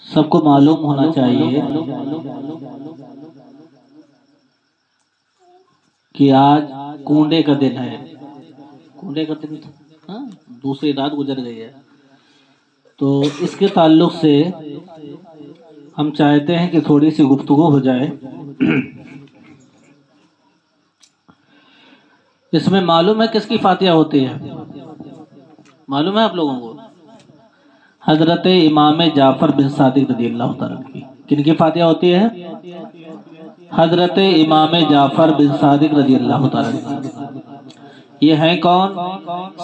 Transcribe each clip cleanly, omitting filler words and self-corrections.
سب کو معلوم ہونا چاہیے کہ آج کنڈے کا دن ہے. کنڈے کا دن دوسری رات گزر گئی ہے. تو اس کے تعلق سے ہم چاہتے ہیں کہ تھوڑی سی گفتگو ہو جائے. اس میں معلوم ہے کس کی فاتحہ ہوتی ہے؟ معلوم ہے آپ لوگوں کو؟ حضرت امام جعفر بن صادق رضی اللہ تعالیٰ کی. کن کی فاتحہ ہوتی ہے؟ حضرت امام جعفر بن صادق رضی اللہ تعالیٰ کی. یہ ہیں کون؟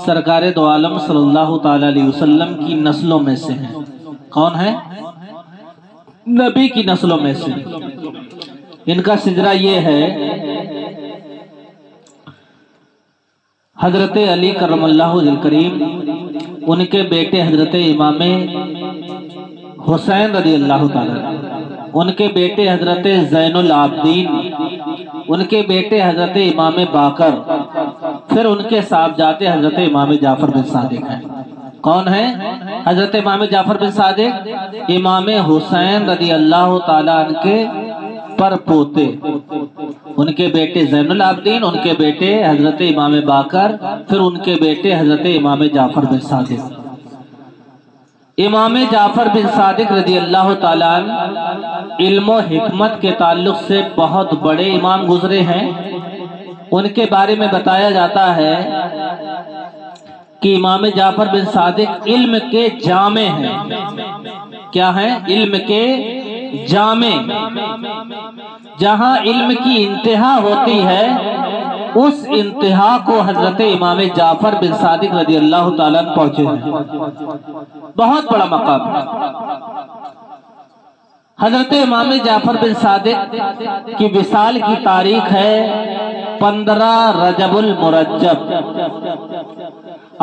سرکار دو عالم صلی اللہ تعالیٰ علیہ وسلم کی نسلوں میں سے ہیں. کون ہیں؟ نبی کی نسلوں میں سے. ان کا سجرہ یہ ہے: حضرت علی کرم اللہ وجہ الکریم، ان کے بیٹے حضرت امام حسین رضی اللہ تعالیٰ، ان کے بیٹے حضرت زین العابدین، ان کے بیٹے حضرت امام باقر، پھر ان کے صاحبزادے حضرت امام جعفر بن صادق ہیں. کون ہیں؟ حضرت امام جعفر بن صادق امام حسین رضی اللہ تعالیٰ عنہ کے پر پوتے. ان کے بیٹے زین العابدین، ان کے بیٹے حضرت امام باقر، پھر ان کے بیٹے حضرت امام جعفر بن صادق. امام جعفر بن صادق رضی اللہ تعالیٰ عنہ علم و حکمت کے تعلق سے بہت بڑے امام گزرے ہیں. ان کے بارے میں بتایا جاتا ہے کہ امام جعفر بن صادق علم کے جامع ہیں. کیا ہیں؟ علم کے جامع. جہاں علم کی انتہا ہوتی ہے اس انتہا کو حضرت امام جعفر بن صادق رضی اللہ تعالیٰ عنہ پہنچے ہیں. بہت بڑا مقام ہے. حضرت امام جعفر بن صادق کی وصال کی تاریخ ہے 15 رجب المرجب،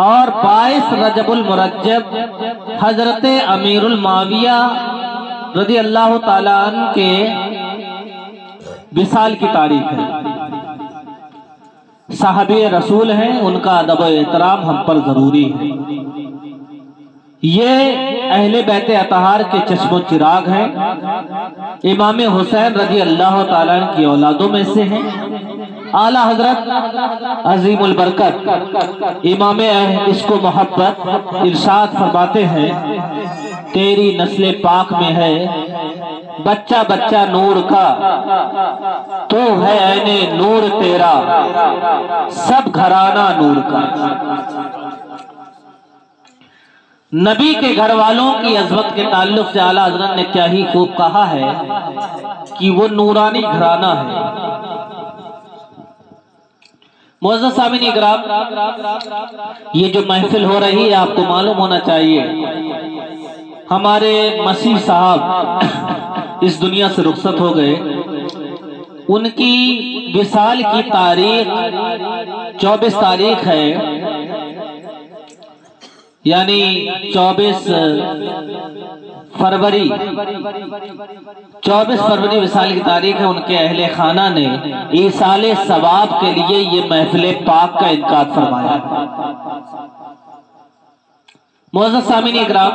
اور 22 رجب المرجب حضرت امیر المعاویہ رضی اللہ تعالیٰ عنہ کے وصال کی تاریخ ہے. صحابی رسول ہیں، ان کا ادب و احترام ہم پر ضروری ہے. یہ اہل بیت اطہار کے چشم و چراغ ہیں. امام حسین رضی اللہ تعالیٰ عنہ کی اولادوں میں سے ہیں. اعلیٰ حضرت عظیم البرکت امام عشق و محبت ارشاد فرماتے ہیں: تیری نسل پاک میں ہے بچہ بچہ نور کا، تو ہے عین نور تیرا، سب گھرانہ نور کا. نبی کے گھر والوں کی عظمت کے تعلق سے اعلیٰ حضرت نے کیا ہی خوب کہا ہے کہ وہ نورانی گھرانہ ہے. معزز سامعین اکرام، یہ جو محفل ہو رہی ہے آپ کو معلوم ہونا چاہیے ہمارے مسیح صاحب اس دنیا سے رخصت ہو گئے. ان کی وصال کی تاریخ 24 تاریخ ہے، یعنی 24 فروری وصال کی تاریخ ہے. ان کے اہل خانہ نے ایصال ثواب کے لیے یہ محفل پاک کا انعقاد فرمایا. معزز سامعین اکرام،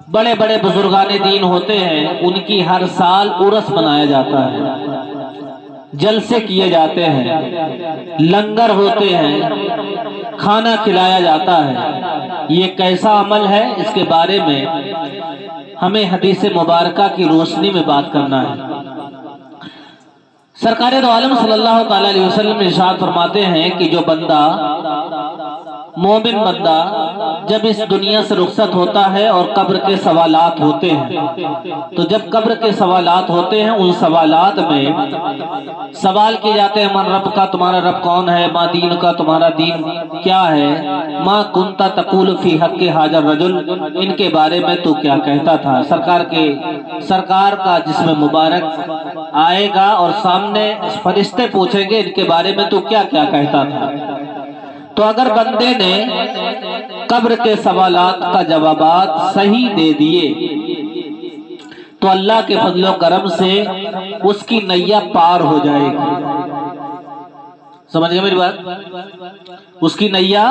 بڑے بڑے بزرگان دین ہوتے ہیں، ان کی ہر سال عرس منایا جاتا ہے، جلسے کیے جاتے ہیں، لنگر ہوتے ہیں، کھانا کھلایا جاتا ہے. یہ کیسا عمل ہے؟ اس کے بارے میں ہمیں حدیث مبارکہ کی روشنی میں بات کرنا ہے. سرکار دو عالم صلی اللہ تعالیٰ علیہ وسلم ارشاد فرماتے ہیں کہ جو بندہ، مومن بندہ جب اس دنیا سے رخصت ہوتا ہے اور قبر کے سوالات ہوتے ہیں، تو جب قبر کے سوالات ہوتے ہیں ان سوالات میں سوال کیے جاتے ہیں: من رب کا، تمہارا رب کون ہے؟ ما دین کا، تمہارا دین کیا ہے؟ ما کنت تقول فی حق حاضر رجل، ان کے بارے میں تو کیا کہتا تھا؟ سرکار کا جسم مبارک آئے گا اور سامنے فرشتے پوچھیں گے ان کے بارے میں تو کیا کیا کہتا تھا. تو اگر بندے نے قبر کے سوالات کا جوابات صحیح دے دیے تو اللہ کے فضل و کرم سے اس کی نیا پار ہو جائے گی. سمجھ گئے میری بات؟ اس کی نیا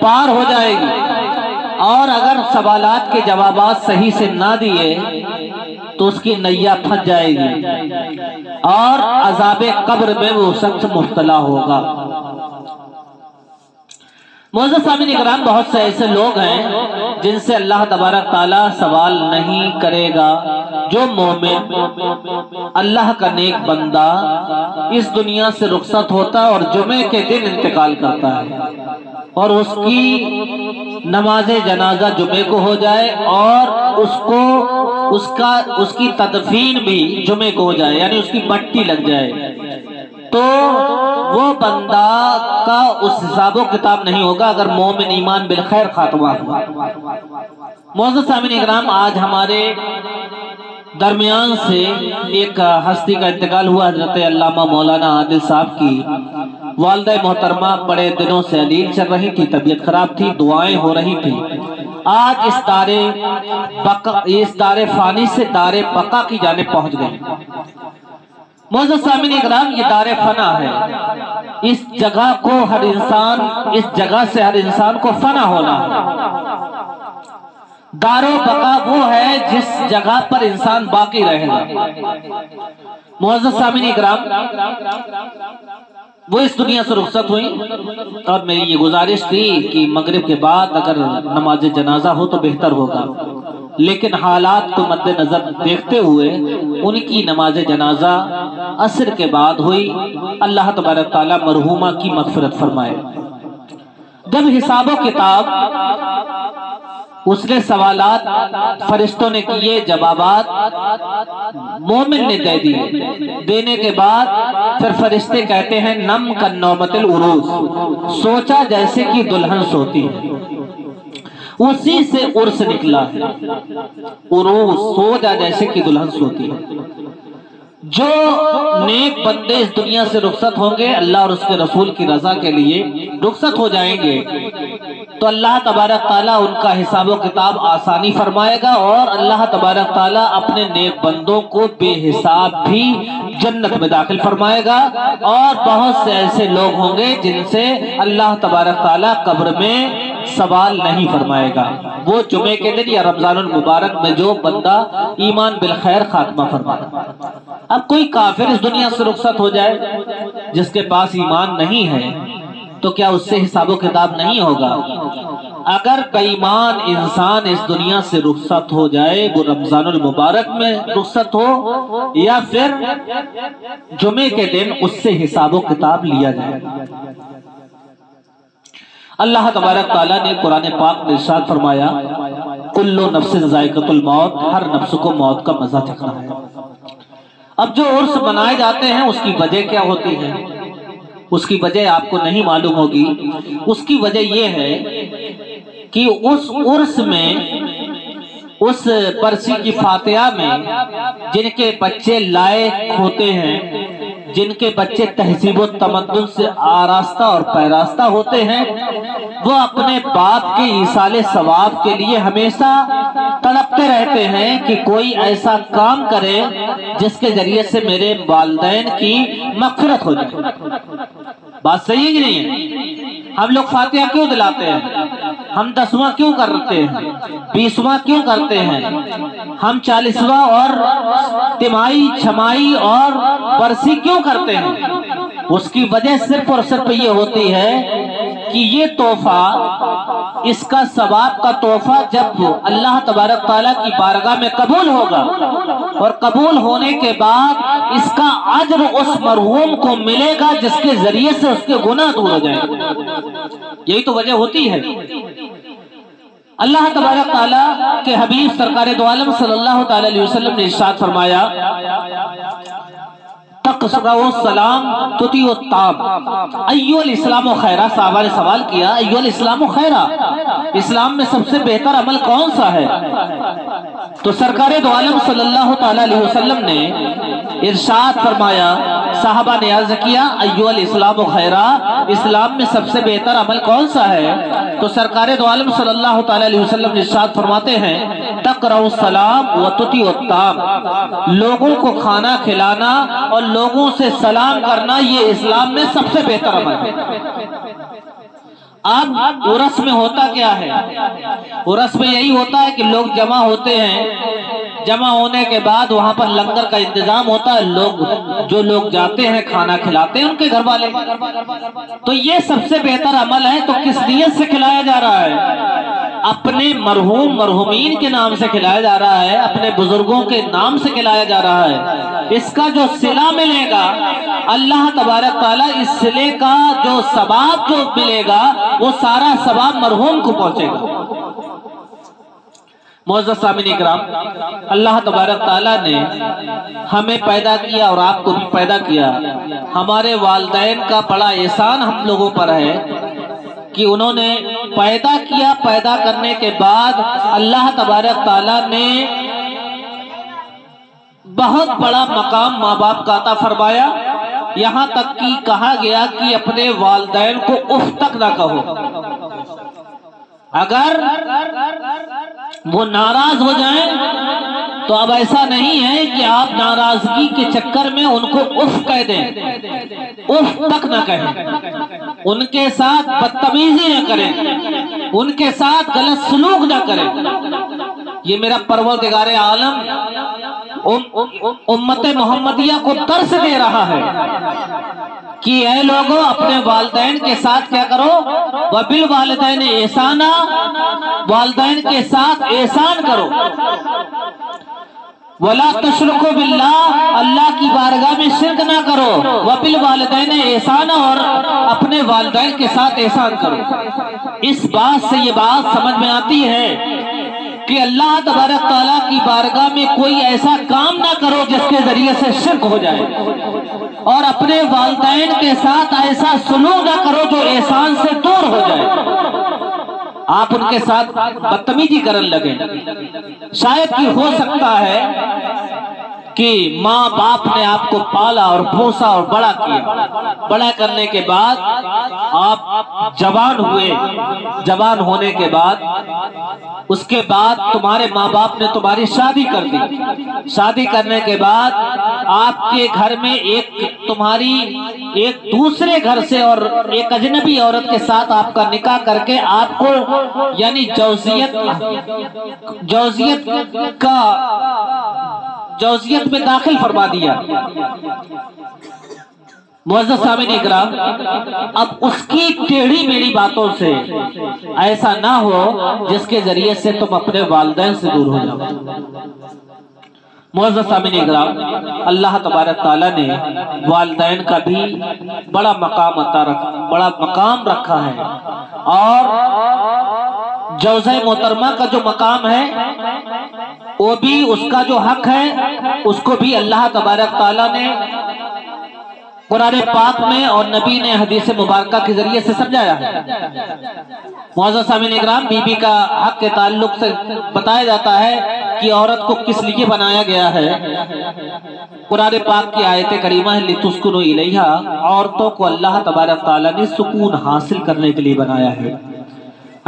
پار ہو جائے گی. اور اگر سوالات کے جوابات صحیح سے نہ دیے تو اس کی نیا پھنس جائے گی اور عذاب قبر میں وہ شخص مبتلا ہوگا۔ معزز سامعین اکرام، بہت سے ایسے لوگ ہیں جن سے اللہ تبارک تعالیٰ سوال نہیں کرے گا۔ جو مومن اللہ کا نیک بندہ اس دنیا سے رخصت ہوتا ہے اور جمعے کے دن انتقال کرتا ہے اور اس کی نماز جنازہ جمعے کو ہو جائے اور اس کی تدفین بھی جمعے کو ہو جائے، یعنی اس کی مٹی لگ جائے، تو وہ بندہ کا اس حساب و کتاب نہیں ہوگا اگر مومن ایمان بالخیر خاتمہ ہوا۔ معزز سامعین اکرام، آج ہمارے درمیان سے ایک ہستی کا انتقال ہوا۔ حضرت علامہ مولانا عادل صاحب کی والدہ محترمہ بڑے دنوں سے علیل چل رہی تھی، طبیعت خراب تھی، دعائیں ہو رہی تھی۔ آج اس دار فانی سے دار بقا کی جانب پہنچ گئے۔ معزز سامعین اکرام، یہ دار فنا ہے۔ اس جگہ سے ہر انسان کو فنا ہونا ہے۔ دار بقا وہ ہے جس جگہ پر انسان باقی رہے گا۔ معزز سامعین اکرام، وہ اس دنیا سے رخصت ہوئی اور میری یہ گزارش تھی کہ مغرب کے بعد اگر نماز جنازہ ہو تو بہتر ہوگا، لیکن حالات کو مد نظر دیکھتے ہوئے ان کی نماز جنازہ عصر کے بعد ہوئی۔ اللہ تبارک تعالیٰ مرحومہ کی مغفرت فرمائے۔ جب حساب و کتاب اس نے سوالات فرشتوں نے کیے، جوابات مومن نے دے دیے، دینے کے بعد پھر فرشتے کہتے ہیں نم کنومت العروس، سوچا جیسے کہ دلہن سوتی ہے۔ اسی سے عرس نکلا ہے، عروس، سوچا جیسے کہ دلہن سوتی ہے۔ جو نیک بندے اس دنیا سے رخصت ہوں گے، اللہ اور اس کے رسول کی رضا کے لیے رخصت ہو جائیں گے، تو اللہ تبارک تعالیٰ ان کا حساب و کتاب آسانی فرمائے گا اور اللہ تبارک تعالیٰ اپنے نیک بندوں کو بے حساب بھی جنت میں داخل فرمائے گا۔ اور بہت سے ایسے لوگ ہوں گے جن سے اللہ تبارک تعالیٰ قبر میں سوال نہیں فرمائے گا۔ وہ جمعے کے دن یا رمضان المبارک میں جو بندہ ایمان بالخیر خاتمہ فرمائے۔ اب کوئی کافر اس دنیا سے رخصت ہو جائے جس کے پاس ایمان نہیں ہے تو کیا اس سے حساب و کتاب نہیں ہوگا؟ اگر بے ایمان انسان اس دنیا سے رخصت ہو جائے، وہ رمضان المبارک میں رخصت ہو یا پھر جمعے کے دن، اس سے حساب و کتاب لیا جائے۔ اللہ تبارک تعالیٰ نے قرآن پاک میں ارشاد فرمایا کل نفس ذائقۃ الموت، ہر نفس کو موت کا مزہ چکھنا ہے۔ اب جو عرس منائے جاتے ہیں اس کی وجہ کیا ہوتی ہے؟ اس کی وجہ آپ کو نہیں معلوم ہوگی۔ اس کی وجہ یہ ہے کہ اس عرس میں، اس برسی کی فاتحہ میں جن کے بچے لائق ہوتے ہیں، جن کے بچے تہذیب و تمدن سے آراستہ اور پیراستہ ہوتے ہیں، وہ اپنے باپ کے ایصال ثواب کے لیے ہمیشہ تڑپتے رہتے ہیں کہ کوئی ایسا کام کرے جس کے ذریعے سے میرے والدین کی مغفرت ہو جائے۔ بات صحیح ہے کہ نہیں ہے؟ ہم لوگ فاتحہ کیوں دلاتے ہیں؟ ہم 10واں کیوں کرتے ہیں؟ 20واں کیوں کرتے ہیں؟ ہم 40واں اور تمائی، چھمائی اور برسی کیوں کرتے ہیں؟ اس کی وجہ صرف اور صرف یہ ہوتی ہے کہ یہ تحفہ، اس کا ثواب کا تحفہ جب اللہ تبارک تعالیٰ کی بارگاہ میں قبول ہوگا اور قبول ہونے کے بعد اس کا اجر اس مرحوم کو ملے گا جس کے ذریعے سے اس کے گناہ دور ہو جائیں گے۔ یہی تو وجہ ہوتی ہے۔ اللہ تبارک تعالیٰ کے حبیب سرکار دو عالم صلی اللہ تعالی علیہ وسلم نے ارشاد فرمایا تقصروا السلام تطیع الطعام ایو الاسلام خیرہ۔ صحابہ نے سوال کیا ایو الاسلام خیرہ، اسلام میں سب سے بہتر عمل کون سا ہے؟ تو سرکار دو عالم صلی اللہ تعالی علیہ وسلم نے ارشاد فرمایا، صحابہ نے عرض کیا ایو الاسلام خیرہ، اسلام میں سب سے بہتر عمل کون سا ہے؟ تو سرکار دو عالم صلی اللہ تعالی علیہ وسلم نے ارشاد فرماتے ہیں تقرأ السلام وتطیع الطعام، لوگوں کو کھانا کھلانا اور لوگوں سے سلام کرنا یہ اسلام میں سب سے بہتر عمل ہے۔ اب عرس میں ہوتا کیا ہے؟ عرس میں یہی ہوتا ہے کہ لوگ جمع ہوتے ہیں، جمع ہونے کے بعد وہاں پر لنگر کا انتظام ہوتا ہے، جو لوگ جاتے ہیں کھانا کھلاتے ہیں ان کے گھر والے۔ تو یہ سب سے بہتر عمل ہے۔ تو کس نیت سے کھلایا جا رہا ہے؟ اپنے مرحومین کے نام سے کھلایا جا رہا ہے، اپنے بزرگوں کے نام سے کھلایا جا رہا ہے۔ اس کا جو صلہ ملے گا اللہ تبارک تعالیٰ، اس صلے کا جو ثواب جو ملے گا وہ سارا ثواب مرحوم کو پہنچے گا۔ معزز سامعین اکرام، اللہ تبارک تعالیٰ نے ہمیں پیدا کیا اور آپ کو بھی پیدا کیا۔ ہمارے والدین کا بڑا احسان ہم لوگوں پر ہے کہ انہوں نے پیدا کیا، پیدا کرنے کے بعد اللہ تبارک تعالیٰ نے بہت بڑا مقام ماں باپ کا عطا فرمایا، یہاں تک کہ کہا گیا کہ اپنے والدین کو اف تک نہ کہو۔ اگر وہ ناراض ہو جائیں تو اب ایسا نہیں ہے کہ آپ ناراضگی کے چکر میں ان کو اف کہہ دیں، اف تک نہ کہیں، ان کے ساتھ بدتمیزی نہ کریں، ان کے ساتھ غلط سلوک نہ کریں۔ یہ میرا پروردگار عالم امت محمدیہ کو درس دے رہا ہے کہ اے لوگوں، اپنے والدین کے ساتھ کیا کرو؟ وَبِالْوَالِدَيْنِ احسانا، والدین کے ساتھ احسان کرو۔ وَلَا تُشْرِكُوا بِاللَّهِ، اللہ کی بارگاہ میں شرک نہ کرو۔ وَبِالْوَالِدَيْنِ احسانا، اور اپنے والدین کے ساتھ احسان کرو۔ اس بات سے یہ بات سمجھ میں آتی ہے کہ اللہ تبارک تعالیٰ کی بارگاہ میں کوئی ایسا کام نہ کرو جس کے ذریعے سے شرک ہو جائے، اور اپنے والدین کے ساتھ ایسا سلوک نہ کرو جو احسان سے دور ہو جائے۔ آپ ان کے ساتھ بدتمیزی کرنے لگے۔ شاید کہ ہو سکتا ہے کہ ماں باپ نے آپ کو پالا اور پوسا اور بڑا کیا، بڑا کرنے کے بعد آپ جوان ہوئے، جوان ہونے کے بعد اس کے بعد تمہارے ماں باپ نے تمہاری شادی کر دی۔ شادی کرنے کے بعد آپ کے گھر میں ایک دوسرے گھر سے اور ایک اجنبی عورت کے ساتھ آپ کا نکاح کر کے آپ کو یعنی جوزیت میں داخل فرما دیا۔ معزز سامعین اکرام، اب اس کی ٹیڑھی میڑھی باتوں سے ایسا نہ ہو جس کے ذریعے سے تم اپنے والدین سے دور ہو جاؤ۔ معزز سامعین اکرام، اللہ تبارک تعالیٰ نے والدین کا بھی بڑا مقام رکھا ہے، اور جوزہ محترمہ کا جو مقام ہے وہ بھی اس کا جو حق ہے اس کو بھی اللہ تبارک تعالیٰ نے قرآن پاک میں اور نبی نے حدیث مبارکہ کے ذریعے سے سمجھایا ہے۔ معزز سامعین اکرام، بی بی کا حق کے تعلق سے بتایا جاتا ہے کہ عورت کو کس لیے بنایا گیا ہے۔ قرآن پاک کی آیت کریمہ ہے لِتُسْكُنُوا إِلَيْهَا، عورتوں کو اللہ تبارک تعالیٰ نے سکون حاصل کرنے کے لیے بنایا ہے۔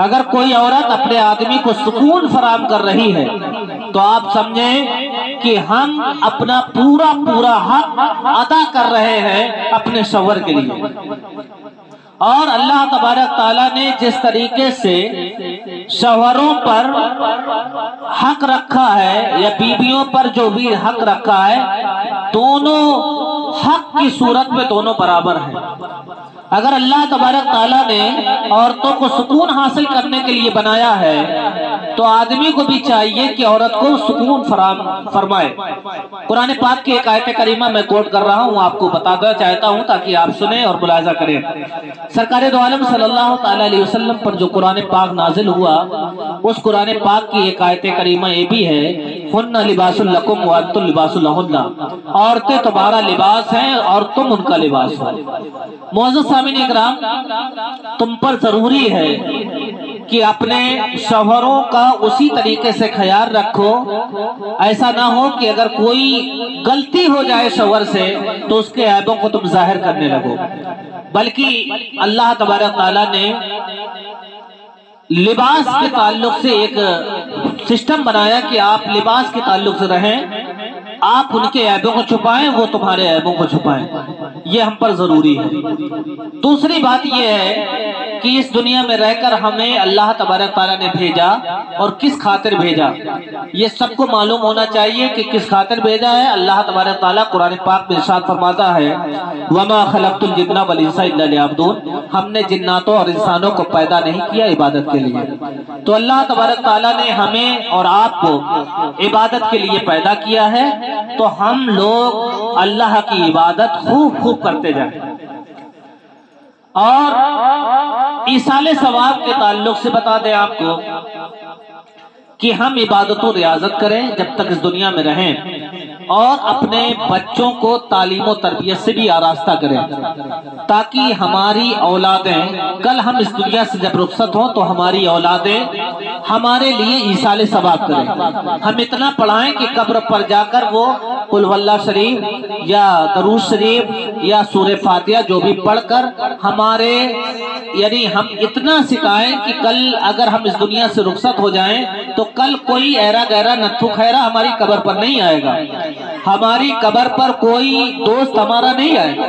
اگر کوئی عورت اپنے آدمی کو سکون فراہم کر رہی ہے تو آپ سمجھیں کہ ہم اپنا پورا حق ادا کر رہے ہیں اپنے شوہر کے لیے۔ اور اللہ تبارک تعالیٰ نے جس طریقے سے شوہروں پر حق رکھا ہے یا بیویوں پر جو بھی حق رکھا ہے، دونوں حق کی صورت میں دونوں برابر ہیں۔ اگر اللہ تبارک تعالیٰ نے عورتوں کو سکون حاصل کرنے کے لیے بنایا ہے تو آدمی کو بھی چاہیے کہ عورت کو سکون فراہم فرمائے۔ قرآن پاک کی ایک آیت کریمہ میں کوٹ کر رہا ہوں، آپ کو بتانا چاہتا ہوں تاکہ آپ سنیں اور ملاحظہ کریں۔ سرکار دو عالم صلی اللہ تعالیٰ علیہ وسلم پر جو قرآن پاک نازل ہوا، اس قرآن پاک کی ایک آیت کریمہ یہ بھی ہے، ہن لباس لکم وانتم لباس لہن، عورتیں تمہارا لباس ہیں اور تم ان کا لباس ہو۔ معزز سامعین اکرام، تم پر ضروری ہے کہ اپنے شوہروں کا اسی طریقے سے خیال رکھو۔ ایسا نہ ہو کہ اگر کوئی غلطی ہو جائے شوہر سے تو اس کے عیبوں کو تم ظاہر کرنے لگو، بلکہ اللہ تبارک تعالیٰ نے لباس کے تعلق سے ایک سسٹم بنایا کہ آپ لباس کے تعلق سے رہیں، آپ ان کے عیبوں کو چھپائیں، وہ تمہارے عیبوں کو چھپائیں۔ یہ ہم پر ضروری ہے۔ دوسری بات یہ ہے کہ اس دنیا میں رہ کر ہمیں اللہ تبارک تعالیٰ نے بھیجا اور کس خاطر بھیجا، یہ سب کو معلوم ہونا چاہیے کہ کس خاطر بھیجا ہے۔ اللہ تبارک تعالیٰ قرآن پاک میں ارشاد فرماتا ہے وَمَا خَلَقْتُ الْجِنَّ وَالْإِنسَ إِلَّا لِيَعْبُدُونَ، ہم نے جناتوں اور انسانوں کو پیدا نہیں کیا عبادت کے لیے۔ تو اللہ تبارک تعالیٰ نے ہمیں اور آپ کو عبادت کے لیے پیدا کیا ہے، تو ہم لوگ اللہ کی عبادت خوب خوب کرتے جائیں۔ اور ایصال ثواب کے تعلق سے بتا دیں آپ کو کہ ہم عبادت و ریاضت کریں جب تک اس دنیا میں رہیں، اور اپنے بچوں کو تعلیم و تربیت سے بھی آراستہ کریں، تاکہ ہماری اولادیں کل ہم اس دنیا سے جب رخصت ہوں تو ہماری اولادیں ہمارے لیے ایصال ثواب کریں۔ ہم اتنا پڑھائیں کہ قبر پر جا کر وہ قل واللہ شریف یا درود شریف یا سورہ فاتحہ جو بھی پڑھ کر ہمارے یعنی ہم اتنا سکھائیں کہ کل اگر ہم اس دنیا سے رخصت ہو جائیں تو کل کوئی ایرا گہرا نتھو خیرا ہماری قبر پر نہیں آئے گا، ہماری قبر پر کوئی دوست ہمارا نہیں آئے گا۔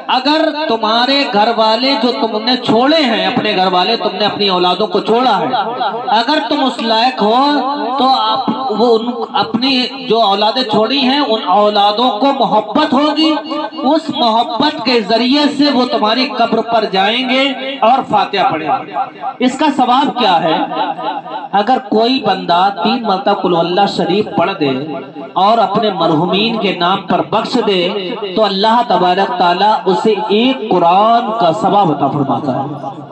اگر تمہارے گھر والے جو تم نے چھوڑے ہیں، اپنے گھر والے تم نے اپنی اولادوں کو چھوڑا ہے، اگر تم اس لائق ہو تو وہ اپنی جو اولادیں چھوڑی ہیں ان اولادوں کو محبت ہوگی، اس محبت کے ذریعے سے وہ تمہاری قبر پر جائیں گے اور فاتحہ پڑھیں گے۔ اس کا ثواب کیا ہے؟ اگر کوئی بندہ 3 مرتبہ قل اللہ شریف پڑھ دے اور اپنے مرحومین کے نام پر بخش دے تو اللہ تبارک تعالیٰ اسے 1 قرآن کا ثواب عطا فرماتا ہے۔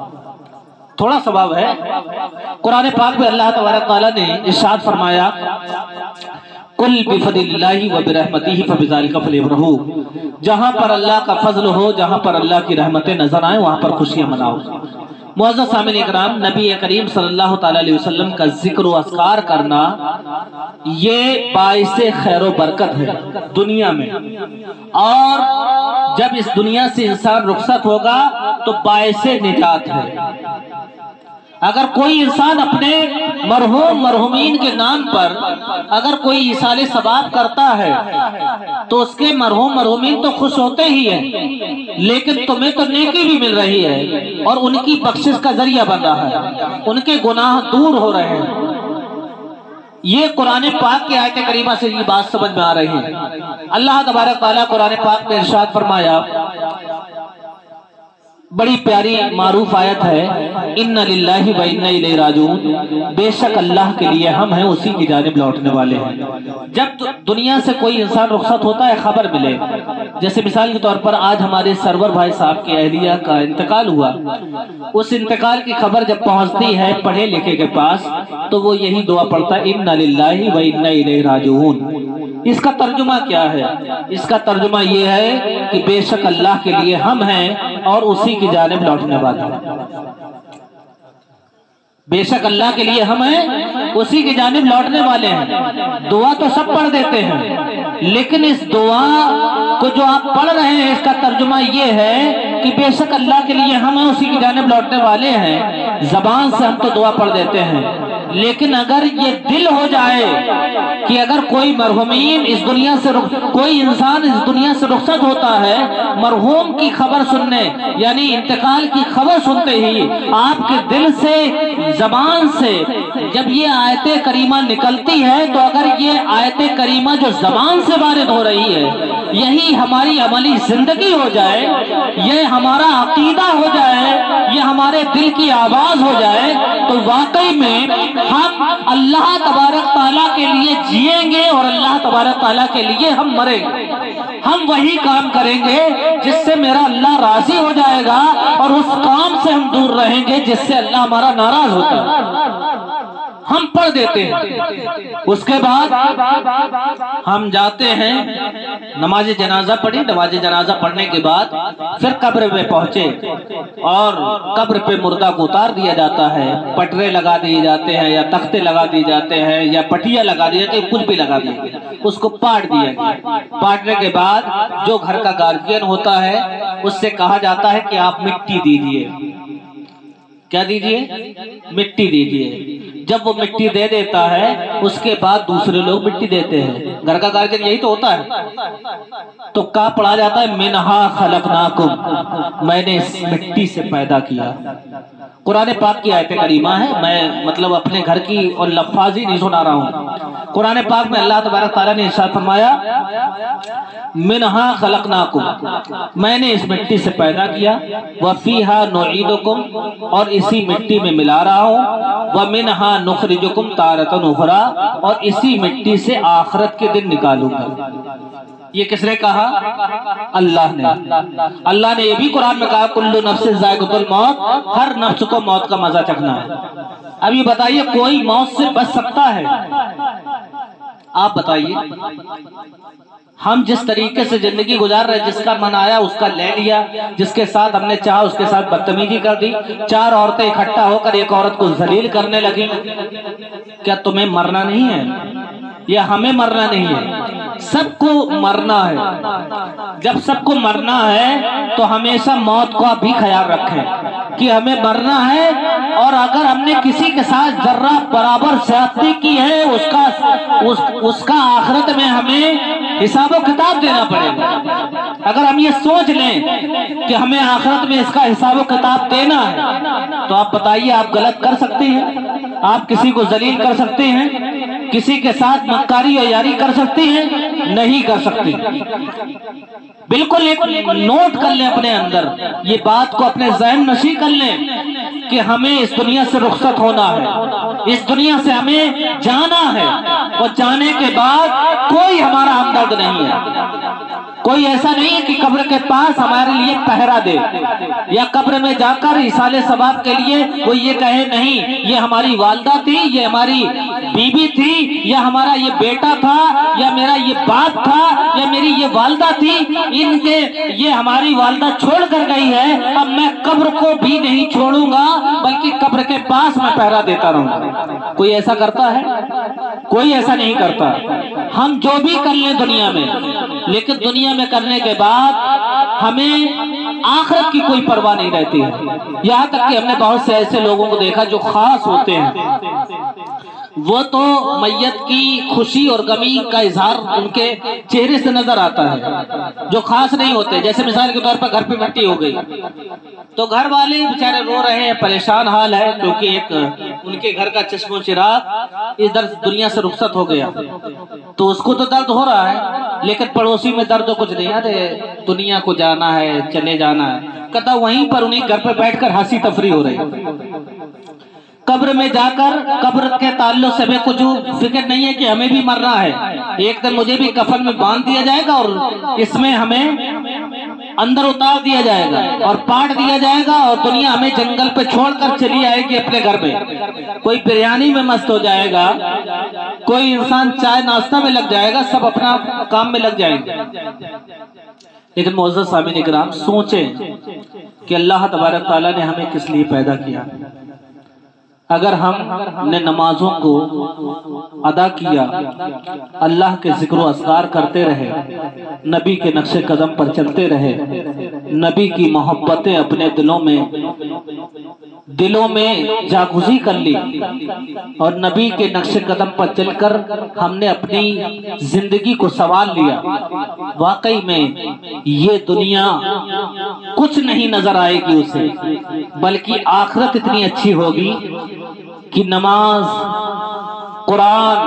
تھوڑا ثواب ہے۔ قرآن پاک میں اللہ تبارک تعالیٰ نے ارشاد فرمایا قل بفضل اللہ وبرحمتہ فبذلک فلیفرحوا، جہاں پر اللہ کا فضل ہو، جہاں پر اللہ کی رحمتیں نظر آئیں وہاں پر خوشیاں مناؤ۔ معزز سامعین اکرام، نبی کریم صلی اللہ تعالیٰ علیہ وسلم کا ذکر و اذکار کرنا یہ باعث خیر و برکت ہے دنیا میں، اور جب اس دنیا سے انسان رخصت ہوگا تو باعث نجات ہے۔ اگر کوئی انسان اپنے مرحومین کے نام پر اگر کوئی ایصال ثواب کرتا ہے تو اس کے مرحومین تو خوش ہوتے ہی ہیں، لیکن تمہیں تو نیکی بھی مل رہی ہے اور ان کی بخشش کا ذریعہ بن رہا ہے، ان کے گناہ دور ہو رہے ہیں۔ یہ قرآن پاک کی آیت کریمہ سے یہ بات سمجھ میں آ رہی ہے۔ اللہ تبارک تعالیٰ قرآن پاک میں ارشاد فرمایا، بڑی پیاری معروف آیت ہے اِنَّ لِلَّهِ وَإِنَّا إِلَيْهِ رَاجِعُونَ، بے شک اللہ کے لیے ہم ہیں اسی کی جانب لوٹنے والے ہیں۔ جب دنیا سے کوئی انسان رخصت ہوتا ہے خبر ملے، جیسے مثال کے طور پر آج ہمارے سرور بھائی صاحب کی اہلیہ کا انتقال ہوا، اس انتقال کی خبر جب پہنچتی ہے پڑھے لکھے کے پاس تو وہ یہی دعا پڑھتا ہے اِنَّ لِلَّهِ وَإِنَّا إِلَيْهِ رَاجِعُونَ۔ اس کا ترجمہ کیا ہے؟ اس کا ترجمہ یہ ہے کہ بے شک اللہ کے لیے ہم ہیں اور اسی کی جانب لوٹنے والے ہیں۔ بے شک اللہ کے لیے ہم ہیں، اسی کی جانب لوٹنے والے ہیں۔ دعا تو سب پڑھ دیتے ہیں، لیکن اس دعا کو جو آپ پڑھ رہے ہیں اس کا ترجمہ یہ ہے کہ بے شک اللہ کے لیے ہم ہیں اسی کی جانب لوٹنے والے ہیں۔ زبان سے ہم تو دعا پڑھ دیتے ہیں، لیکن اگر یہ دل ہو جائے کہ اگر کوئی مرحومین اس دنیا سے کوئی انسان اس دنیا سے رخصت ہوتا ہے، مرحوم کی خبر سننے یعنی انتقال کی خبر سنتے ہی آپ کے دل سے زبان سے جب یہ آیت کریمہ نکلتی ہے تو اگر یہ آیت کریمہ جو زبان سے وارد ہو رہی ہے یہی ہماری عملی زندگی ہو جائے، یہ ہمارا عقیدہ ہو جائے، یہ ہمارے دل کی آواز ہو جائے تو واقعی میں ہم اللہ تبارک تعالیٰ کے لیے جئیں گے اور اللہ تبارک تعالیٰ کے لیے ہم مریں گے۔ ہم وہی کام کریں گے جس سے میرا اللہ راضی ہو جائے گا اور اس کام سے ہم دور رہیں گے جس سے اللہ ہمارا ناراض ہوتا ہے۔ ہم پڑھ دیتے ہیں، اس کے بعد ہم جاتے ہیں نماز جنازہ پڑھی، نماز جنازہ پڑھنے کے بعد پھر قبر میں پہنچے اور قبر پہ مردہ کو اتار دیا جاتا ہے، پٹرے لگا دیے جاتے ہیں یا تختے لگا دیے جاتے ہیں یا پٹیا لگا دیے جاتے ہیں، کچھ بھی لگا دیا گیا، اس کو پاٹ دیا گیا۔ پاٹنے کے بعد جو گھر کا گارجین ہوتا ہے اس سے کہا جاتا ہے کہ آپ مٹی دیجئے۔ کیا دیجئے؟ مٹی دیجئے۔ جب وہ مٹی دے دیتا ہے اس کے بعد دوسرے لوگ مٹی دیتے ہیں. گھر کا گارجن یہی تو ہوتا ہے. تو کہا پڑھا جاتا ہے منہا خلقناکم، میں نے اس مٹی سے پیدا کیا. قرآن پاک کی آیت کریمہ ہے، میں مطلب اپنے گھر کی اور لفاظی نہیں سنا رہا ہوں. قرآن پاک میں اللہ تبارک تعالیٰ نے ارشاد فرمایا منہا خلقناکم، میں نے اس مٹی سے پیدا کیا، وفیہا نعیدکم، اور اسی مٹی میں ملا رہا ہوں، ومنہا نخرجکم تارۃ اخری، اور اسی مٹی سے آخرت کے دن نکالوں گا. یہ کس نے کہا؟ اللہ نے. اللہ نے یہ بھی قرآن میں کہا کل نفس ذائقۃ الموت، ہر نفس کو موت کا مزہ چکھنا ہے. اب یہ بتائیے کوئی موت سے بچ سکتا ہے؟ آپ بتائیے. ہم جس طریقے سے زندگی گزار رہے، جس کا من آیا اس کا لے لیا، جس کے ساتھ ہم نے چاہا اس کے ساتھ بدتمیزی کر دی. 4 عورتیں اکٹھا ہو کر ایک عورت کو ذلیل کرنے لگیں. کیا تمہیں مرنا نہیں ہے؟ یا ہمیں مرنا نہیں ہے؟ سب کو مرنا ہے. جب سب کو مرنا ہے تو ہمیشہ موت کا بھی خیال رکھیں کہ ہمیں مرنا ہے، اور اگر ہم نے کسی کے ساتھ ذرہ برابر زیادتی کی ہے اس کا آخرت میں ہمیں حساب و کتاب دینا پڑے گا. اگر ہم یہ سوچ لیں کہ ہمیں آخرت میں اس کا حساب و کتاب دینا ہے تو آپ بتائیے آپ غلط کر سکتے ہیں؟ آپ کسی کو ذلیل کر سکتے ہیں؟ کسی کے ساتھ مکاری اور یاری کر سکتے ہیں؟ نہیں کر سکتے. بالکل ایک نوٹ کر لیں اپنے اندر، یہ بات کو اپنے ذہن نشی کر لیں کہ ہمیں اس دنیا سے رخصت ہونا ہے، اس دنیا سے ہمیں جانا ہے، اور جانے کے بعد کوئی ہمارا ہمدرد نہیں ہے. کوئی ایسا نہیں ہے کہ قبر کے پاس ہمارے لیے پہرا دے، یا قبر میں جا کر ایصال ثواب کے لیے وہ یہ کہے نہیں یہ ہماری والدہ تھی، یہ ہماری بیوی تھی، یا ہمارا یہ بیٹا تھا، یا میرا یہ باپ تھا، یا میری یہ والدہ تھی، ان کے یہ ہماری والدہ چھوڑ کر گئی ہے، اب میں قبر کو بھی نہیں چھوڑوں گا بلکہ قبر کے پاس میں پہرا دیتا رہوں گا. کوئی ایسا کرتا ہے؟ کوئی ایسا نہیں کرتا. ہم جو بھی کر لیں دنیا میں، لیکن دنیا میں کرنے کے بعد ہمیں آخرت کی کوئی پرواہ نہیں رہتی ہے. یہاں تک کہ ہم نے بہت سے ایسے لوگوں کو دیکھا جو خاص ہوتے ہیں، وہ تو میت کی خوشی اور غمی کا اظہار ان کے چہرے سے نظر آتا ہے. جو خاص نہیں ہوتے، جیسے مثال کے طور پر گھر پہ مٹی ہو گئی تو گھر والے بیچارے رو رہے ہیں، پریشان حال ہے، کیونکہ ایک ان کے گھر کا چشم و چراغ ادھر دنیا سے رخصت ہو گیا. تو اس کو تو درد ہو رہا ہے، لیکن پڑوسی میں درد کچھ نہیں. ارے دنیا کو جانا ہے، چلے جانا ہے. کہتا وہیں پر انہیں گھر پہ بیٹھ کر ہنسی تفریح ہو رہی ہے. قبر میں جا کر قبر کے تعلق سے ہمیں کچھ فکر نہیں ہے کہ ہمیں بھی مرنا ہے. ایک دن مجھے بھی کفن میں باندھ دیا جائے گا، اور اس میں ہمیں اندر اتار دیا جائے گا اور پاٹ دیا جائے گا، اور دنیا ہمیں جنگل پہ چھوڑ کر چلی آئے گی اپنے گھر میں. کوئی بریانی میں مست ہو جائے گا، کوئی انسان چائے ناشتہ میں لگ جائے گا، سب اپنا کام میں لگ جائیں گے. لیکن معزز سامعین اکرام، سوچیں کہ اللہ تبارک تعالیٰ نے ہمیں کس لیے پیدا کیا. اگر ہم نے نمازوں کو ادا کیا، اللہ کے ذکر و اذکار کرتے رہے، نبی کے نقش قدم پر چلتے رہے، نبی کی محبتیں اپنے دلوں میں جاگزی کر لی، اور نبی کے نقش قدم پر چل کر ہم نے اپنی زندگی کو سنوار لیا، واقعی میں یہ دنیا کچھ نہیں نظر آئے گی اسے، بلکہ آخرت اتنی اچھی ہوگی کہ نماز، قرآن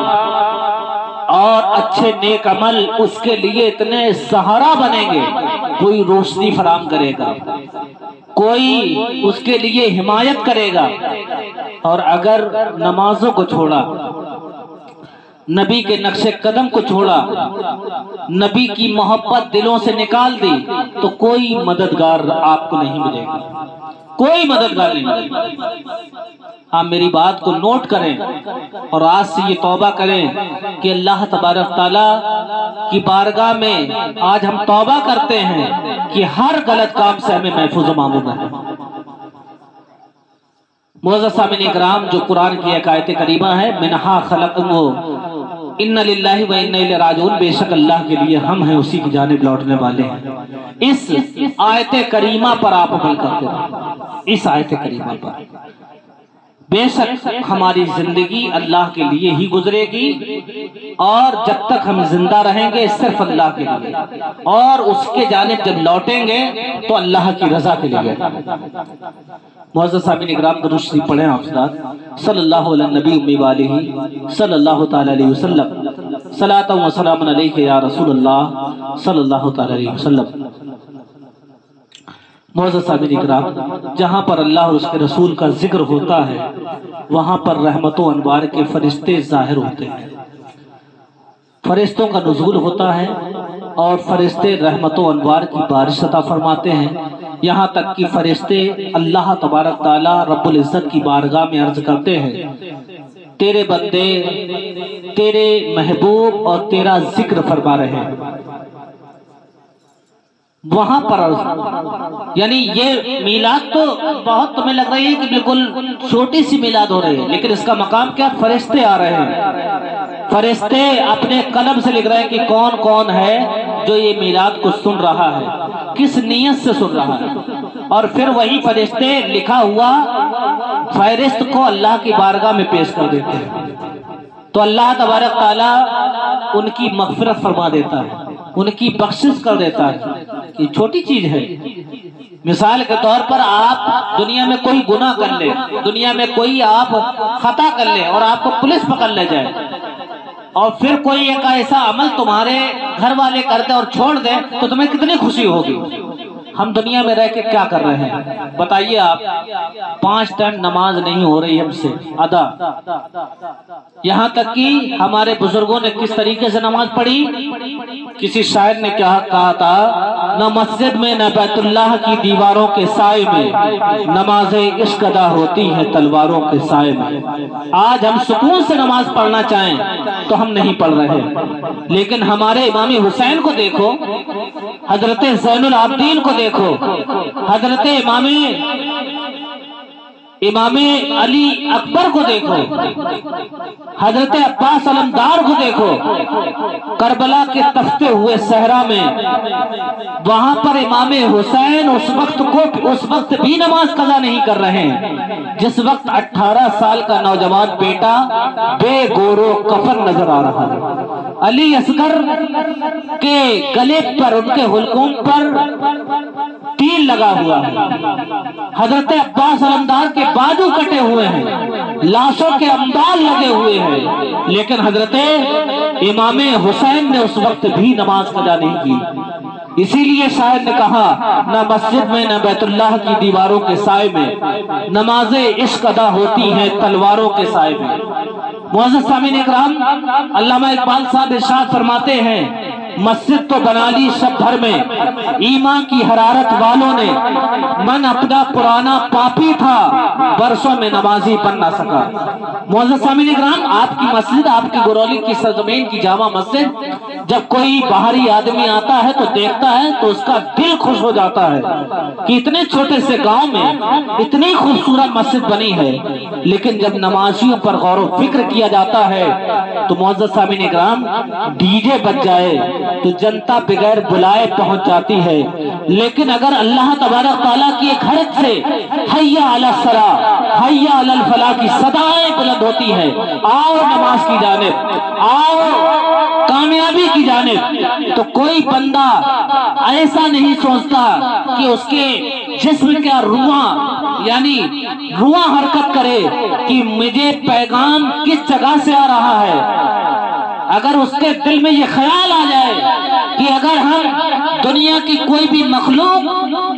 اور اچھے نیک عمل اس کے لیے اتنے سہارا بنیں گے. کوئی روشنی فراہم کرے گا، کوئی اس کے لیے حمایت کرے گا. اور اگر نمازوں کو چھوڑا، نبی کے نقش قدم کو چھوڑا، نبی کی محبت دلوں سے نکال دی، تو کوئی مددگار آپ کو نہیں ملے گا. کوئی مددگار نہیں ملے گا. آپ میری بات کو نوٹ کریں اور آج سے یہ توبہ کریں کہ اللہ تبارک تعالیٰ کی بارگاہ میں آج ہم توبہ کرتے ہیں کہ ہر غلط کام سے ہمیں محفوظ و معمون ہے. معزز سامعین اکرام، جو قرآن کی ایک آیت کریمہ ہے، منہا خلقکم ان للہ و انا الیہ راجعون، بے شک اللہ کے لیے ہم ہیں، اسی کی جانب لوٹنے والے ہیں. اس آیت کریمہ پر آپ عمل کرتے ہیں. اس آیت کریمہ پر بے شک ہماری زندگی اللہ کے لیے ہی گزرے گی، اور جب تک ہم زندہ رہیں گے صرف اللہ کے لیے، اور اس کے جانب جب لوٹیں گے تو اللہ کی رضا کے لیے۔ معزز سامعین اکرام، درود شریف پڑھیں آپ حضرات۔ صلی اللہ علیہ نبی امی والہ صلی اللہ تعالی علیہ وسلم، صلاۃ و سلام علیک یا رسول اللہ صلی اللہ تعالی علیہ وسلم۔ معزز سامعین اکرام، جہاں پر اللہ اور اس کے رسول کا ذکر ہوتا ہے وہاں پر رحمت و انوار کے فرشتے ظاہر ہوتے ہیں، فرشتوں کا نزول ہوتا ہے، اور فرشتے رحمت و انوار کی بارش عطا فرماتے ہیں، یہاں تک کہ فرشتے اللہ تبارک تعالی رب العزت کی بارگاہ میں عرض کرتے ہیں تیرے بندے تیرے محبوب اور تیرا ذکر فرما رہے ہیں۔ وہاں پر یعنی یہ میلاد تو بہت تمہیں لگ رہی ہے کہ بالکل چھوٹی سی میلاد ہو رہی ہے، لیکن اس کا مقام کیا؟ فرشتے آ رہے ہیں، فرشتے اپنے قلم سے لکھ رہے ہیں کہ کون کون ہے جو یہ میلاد کو سن رہا ہے، کس نیت سے سن رہا ہے، اور پھر وہی فرشتے لکھا ہوا فہرست کو اللہ کی بارگاہ میں پیش کر دیتے ہیں، تو اللہ تبارک تعالیٰ ان کی مغفرت فرما دیتا ہے، ان کی بخشش کر دیتا ہے۔ یہ چھوٹی چیز ہے، مثال کے طور پر آپ دنیا میں کوئی گناہ کر لیں، دنیا میں کوئی آپ خطا کر لیں اور آپ کو پولیس پکڑ لے جائے، اور پھر کوئی ایک ایسا عمل تمہارے گھر والے کر دیں اور چھوڑ دیں تو تمہیں کتنی خوشی ہوگی۔ ہم دنیا میں رہ کے کیا کر رہے ہیں بتائیے آپ؟ 5 ٹائم نماز نہیں ہو رہی ہم سے ادا، یہاں تک کہ ہمارے بزرگوں نے کس طریقے سے نماز پڑھی؟ کسی شاعر نے کیا کہا تھا، نہ مسجد میں نہ بیت اللہ کی دیواروں کے سائے میں نماز عشق ادا ہوتی ہے تلواروں کے سائے میں۔ آج ہم سکون سے نماز پڑھنا چاہیں تو ہم نہیں پڑھ رہے، لیکن ہمارے امام حسین کو دیکھو، حضرت زین العابدین کو دیکھو، حضرت امام علی اکبر کو دیکھو، حضرت عباس علمدار کو دیکھو، کربلا کے تفتے ہوئے صحرا میں وہاں پر امام حسین اس وقت بھی نماز قضا نہیں کر رہے ہیں جس وقت 18 سال کا نوجوان بیٹا بے گورو کفن نظر آ رہا ہے۔ علی اصغر کے گلے پر، ان کے حلقوم پر تیر لگا ہوا ہے، حضرت عباس علمدار کے بازو کٹے ہوئے ہیں، لاشوں کے امداد لگے ہوئے ہیں، لیکن حضرت امام حسین نے اس وقت بھی نماز قضا نہیں کی۔ اسی لیے شاعر نے کہا، نہ مسجد میں نہ بیت اللہ کی دیواروں کے سائے میں نماز عشق ادا ہوتی ہے تلواروں کے سائے میں۔ معزز سامعین اکرام، علامہ اقبال صاحب ارشاد فرماتے ہیں، مسجد تو بنا لی شب بھر میں ایمان کی حرارت والوں نے، من اپنا پرانا پاپی تھا برسوں میں نمازی بن نہ سکا۔ معزز سامعین اکرام، آپ کی مسجد، آپ کی گرولی کی سرزمین کی جامع مسجد، جب کوئی باہری آدمی آتا ہے تو دیکھتا ہے تو اس کا دل خوش ہو جاتا ہے کہ اتنے چھوٹے سے گاؤں میں اتنی خوبصورت مسجد بنی ہے، لیکن جب نمازیوں پر غور و فکر کیا جاتا ہے تو معزز سامعین اکرام، ڈی جے بج جائے تو جنتا بغیر بلائے پہنچ جاتی ہے، لیکن اگر اللہ تبارک تعالیٰ کی ایک گھر سے حیا علی الصلاۃ حیا علی الفلاح کی صدائیں بلند ہوتی ہیں، آؤ نماز کی جانب، آؤ کامیابی کی جانب، تو کوئی بندہ ایسا نہیں سوچتا کہ اس کے جسم کا رواں یعنی رواں حرکت کرے کہ مجھے پیغام کس جگہ سے آ رہا ہے۔ اگر اس کے دل میں یہ خیال آ جائے کہ اگر ہم دنیا کی کوئی بھی مخلوق،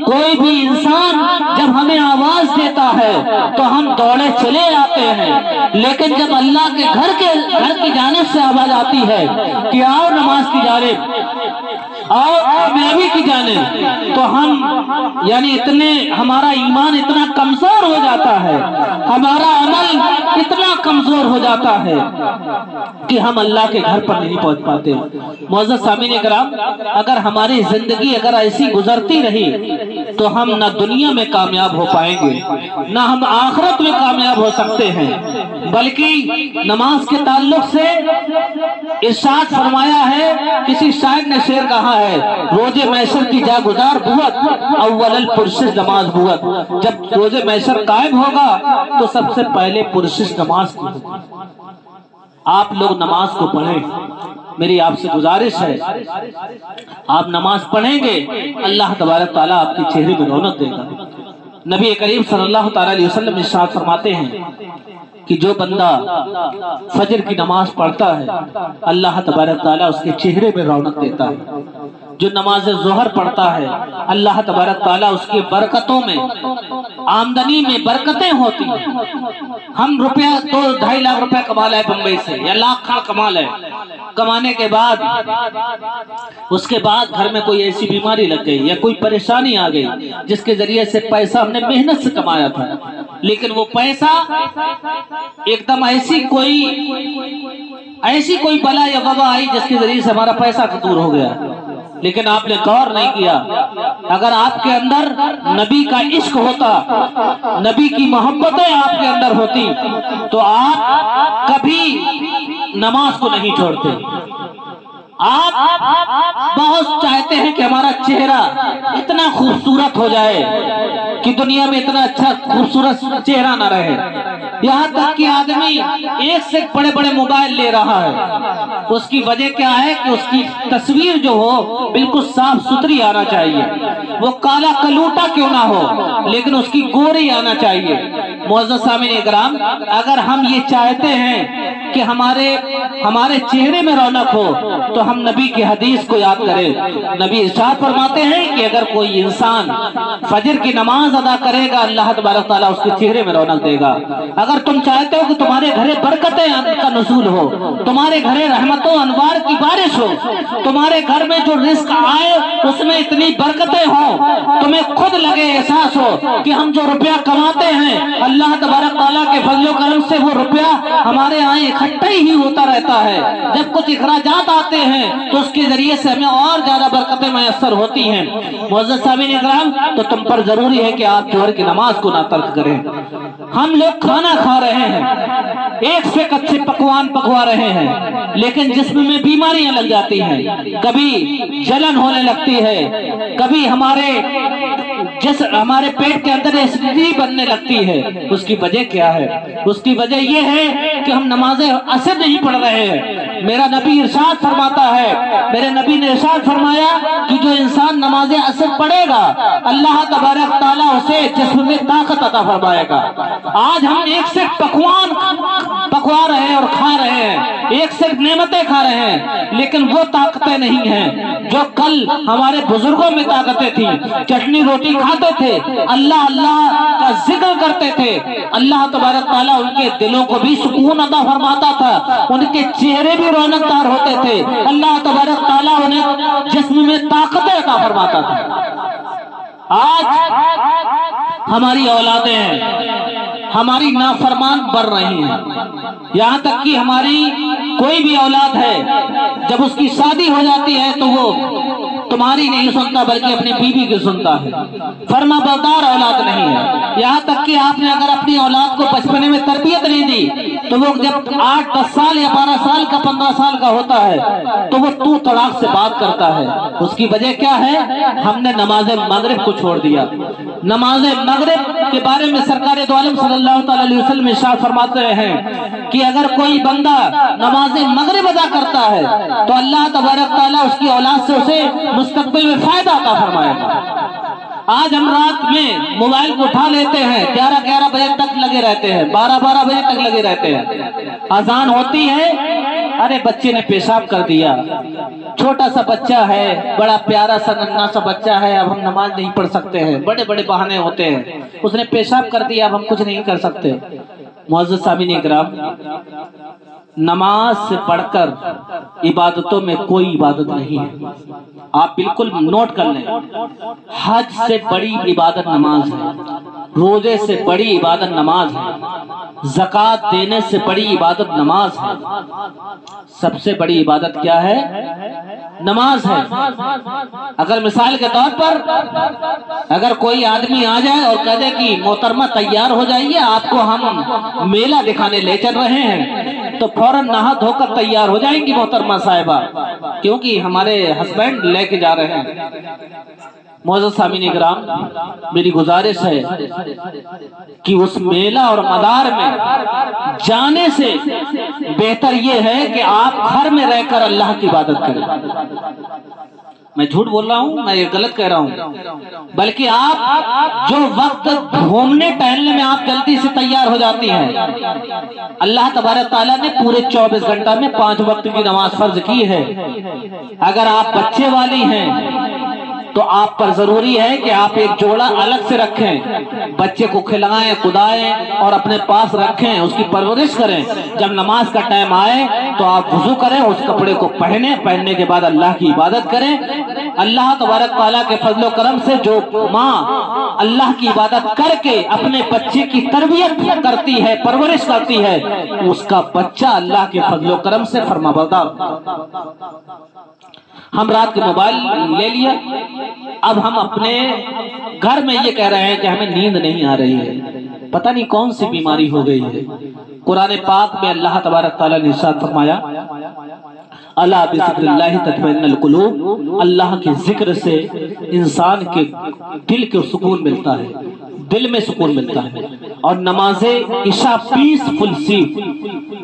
کوئی بھی انسان جب ہمیں آواز دیتا ہے تو ہم دوڑے چلے آتے ہیں، لیکن جب اللہ کے گھر کی جانب سے آواز آتی ہے کہ آؤ نماز کی جانب، آؤ کامیابی کی جانب، تو ہم یعنی ہمارا ایمان اتنا کمزور ہو جاتا ہے، ہمارا عمل اتنا کمزور ہو جاتا ہے کہ ہم اللہ کے گھر پر نہیں پہنچ پاتے۔ معزز سامعین کرام، اگر ہماری زندگی اگر ایسی گزرتی رہی تو ہم نہ دنیا میں کامیاب ہو پائیں گے نہ ہم آخرت میں کامیاب ہو سکتے ہیں۔ بلکہ نماز کے تعلق سے ارشاد فرمایا ہے، کسی شاعر نے شعر کہا ہے، روز محشر کی جا گزار بوت اول الپرشش نماز بوت۔ جب روز محشر قائم ہوگا تو سب سے پہلے پرشش نماز کی ہوگی۔ آپ لوگ نماز کو پڑھیں، میری آپ سے گزارش ہے، آپ نماز پڑھیں گے اللہ تبارک تعالیٰ آپ کے چہرے میں رونق دے گا۔ نبی کریم صلی اللہ تعالیٰ علیہ وسلم ارشاد فرماتے ہیں کہ جو بندہ فجر کی نماز پڑھتا ہے اللہ تبارک تعالیٰ اس کے چہرے میں رونق دیتا ہے۔ جو نماز ظہر پڑھتا ہے اللہ تبارک تعالیٰ اس کی برکتوں میں، آمدنی میں برکتیں ہوتی ہیں۔ ہم روپیہ 2-2.5 لاکھ روپے کما لے بمبئی سے یا لاکھ کما لے، کمانے کے بعد اس کے بعد گھر میں کوئی ایسی بیماری لگ گئی یا کوئی پریشانی آ گئی جس کے ذریعے سے پیسہ ہم نے محنت سے کمایا تھا، لیکن وہ پیسہ ایک دم ایسی کوئی بلا یا وبا آئی جس کے ذریعے سے ہمارا پیسہ دور ہو گیا، لیکن آپ نے غور نہیں کیا۔ اگر آپ کے اندر نبی کا عشق ہوتا، نبی کی محبتیں آپ کے اندر ہوتی تو آپ کبھی نماز کو نہیں چھوڑتے۔ آپ بہت چاہتے ہیں کہ ہمارا چہرہ اتنا خوبصورت ہو جائے کہ دنیا میں اتنا اچھا خوبصورت چہرہ نہ رہے، یہاں تک کہ آدمی ایک سے بڑے بڑے موبائل لے رہا ہے۔ اس کی وجہ کیا ہے کہ اس کی تصویر جو ہو بالکل صاف ستھری آنا چاہیے، وہ کالا کلوٹا کیوں نہ ہو لیکن اس کی گوری آنا چاہیے۔ معزز سامعین کرام، اگر ہم یہ چاہتے ہیں کہ ہمارے چہرے میں رونق ہو تو ہم نبی کی حدیث کو یاد کریں۔ نبی ارشاد فرماتے ہیں کہ اگر کوئی انسان فجر کی نماز ادا کرے گا اللہ تبارک تعالیٰ اس کے چہرے میں رونق دے گا۔ اگر تم چاہتے ہو کہ تمہارے گھرے برکتیں کا نزول ہو، تمہارے گھرے رحمتوں انوار کی بارش ہو، تمہارے گھر میں جو رزق آئے اس میں اتنی برکتیں ہوں، تمہیں خود لگے احساس ہو کہ ہم جو روپیہ کماتے ہیں اللہ تبارک تعالیٰ کے فضل و کرم سے وہ روپیہ ہمارے یہاں اکٹھا ہی ہوتا رہتا ہے، جب کچھ اخراجات آتے ہیں تو اس کے ذریعے سے ہمیں اور زیادہ برکتیں میسر ہوتی ہیں۔ معزز سامعین اکرام، تو تم پر ضروری ہے کہ آپ ظہر کی نماز کو نہ ترک کریں۔ ہم لوگ کھانا کھا رہے ہیں، ایک سے ایک اچھے پکوان پکوا رہے ہیں، لیکن جسم میں بیماریاں لگ جاتی ہیں، کبھی جلن ہونے لگتی ہے، کبھی ہمارے پیٹ کے اندر ایسیڈیٹی بننے لگتی ہے۔ اس کی وجہ کیا ہے؟ اس کی وجہ یہ ہے کہ ہم نماز عصر نہیں پڑھ رہے ہیں۔ میرا نبی ارشاد فرماتا ہے، میرے نبی نے ارشاد فرمایا کہ جو انسان نماز عصر پڑھے گا اللہ تبارک تعالیٰ اسے جسم میں طاقت عطا فرمائے گا۔ آج ہم ایک سے پکوان پکوا رہے ہیں اور کھا رہے ہیں، ایک سے نعمتیں کھا رہے ہیں، لیکن وہ طاقتیں نہیں ہیں جو کل ہمارے بزرگوں میں طاقتیں تھیں۔ چٹنی روٹی کھاتے تھے، اللہ اللہ کا ذکر کرتے تھے، اللہ تبارک تعالیٰ ان کے دلوں کو بھی سکون عطا فرماتا تھا، ان کے چہرے بھی رونق دار ہوتے تھے، اللہ تبارک تعالیٰ انہیں جسم میں طاقتیں عطا فرماتا تھا۔ آج ہماری اولادیں ہماری نافرمان بڑھ رہی ہیں، یہاں تک کہ ہماری کوئی بھی اولاد ہے جب اس کی شادی ہو جاتی ہے تو وہ تمہاری نہیں سنتا بلکہ اپنی بیوی کی سنتا ہے، فرما بردار اولاد نہیں ہے۔ یہاں تک کہ آپ نے اگر اپنی اولاد کو بچپنے میں تربیت نہیں دی تو وہ جب 8-10 سال یا 12 سال کا 15 سال کا ہوتا ہے تو وہ تو طلاق سے بات کرتا ہے۔ اس کی وجہ کیا ہے؟ ہم نے نماز مغرب کو چھوڑ دیا۔ نماز مغرب کے بارے میں سرکار دو عالم صلی اللہ تعالی علیہ وسلم ارشاد فرماتے ہیں کہ اگر کوئی بندہ نماز مغرب ادا کرتا ہے تو اللہ تبارک تعالیٰ اس کی اولاد سے اسے مستقبل میں فائدہ عطا فرمائے گا۔ آج ہم رات میں موبائل کو اٹھا لیتے ہیں، 11-11 بجے تک لگے رہتے ہیں، 12-12 بجے تک لگے رہتے ہیں۔ اذان ہوتی ہے، ارے بچے نے پیشاب کر دیا، چھوٹا سا بچہ ہے، بڑا پیارا سا ننھا سا بچہ ہے، اب ہم نماز نہیں پڑھ سکتے ہیں، بڑے بڑے بہانے ہوتے ہیں، اس نے پیشاب کر دیا اب ہم کچھ نہیں کر سکتے۔ معزز سامعین اکرام، نماز سے پڑھ کر عبادتوں میں کوئی عبادت نہیں ہے، آپ بالکل نوٹ کر لیں، حج سے بڑی عبادت نماز ہے۔ روزے سے بڑی عبادت نماز ہے، زکوٰۃ دینے سے بڑی عبادت نماز ہے، سب سے بڑی عبادت کیا ہے؟ نماز ہے۔ اگر مثال کے طور پر اگر کوئی آدمی آ جائے اور کہہ دے کہ محترمہ تیار ہو جائیے، آپ کو ہم میلہ دکھانے لے چل رہے ہیں، تو فوراً نہا دھو کر تیار ہو جائیں گی محترمہ صاحبہ، کیونکہ ہمارے ہسبینڈ لے کے جا رہے ہیں۔ معزز سامعین کرام، میری گزارش ہے کہ اس میلہ اور مدار میں جانے سے بہتر یہ ہے کہ آپ گھر میں رہ کر اللہ کی عبادت کریں۔ میں جھوٹ بول رہا ہوں، میں یہ غلط کہہ رہا ہوں، بلکہ آپ جو وقت گھومنے ٹہلنے میں آپ جلدی سے تیار ہو جاتی ہیں، اللہ تبارک تعالیٰ نے پورے 24 گھنٹہ میں 5 وقت کی نماز فرض کی ہے۔ اگر آپ بچے والی ہیں تو آپ پر ضروری ہے کہ آپ ایک جوڑا الگ سے رکھیں، بچے کو کھلائیں کدائیں اور اپنے پاس رکھیں، اس کی پرورش کریں۔ جب نماز کا ٹائم آئے تو آپ وضو کریں، اس کپڑے کو پہننے کے بعد اللہ کی عبادت کریں۔ اللہ تبارک تعالیٰ کے فضل و کرم سے جو ماں اللہ کی عبادت کر کے اپنے بچے کی تربیت کرتی ہے، پرورش کرتی ہے، اس کا بچہ اللہ کے فضل و کرم سے فرمانبردار۔ ہم رات کے موبائل لے لیا، اب ہم اپنے گھر میں یہ کہہ رہے ہیں کہ ہمیں نیند نہیں آ رہی ہے، پتہ نہیں کون سی بیماری ہو گئی ہے۔ قرآن پاک میں اللہ تبارک تعالیٰ نے ارشاد فرمایا، اللہ بذکر اللہ تطمئن القلوب، اللہ کے ذکر سے انسان کے دل کو سکون ملتا ہے، دل میں سکون ملتا ہے۔ اور نماز عشاء پیسفل سیپ،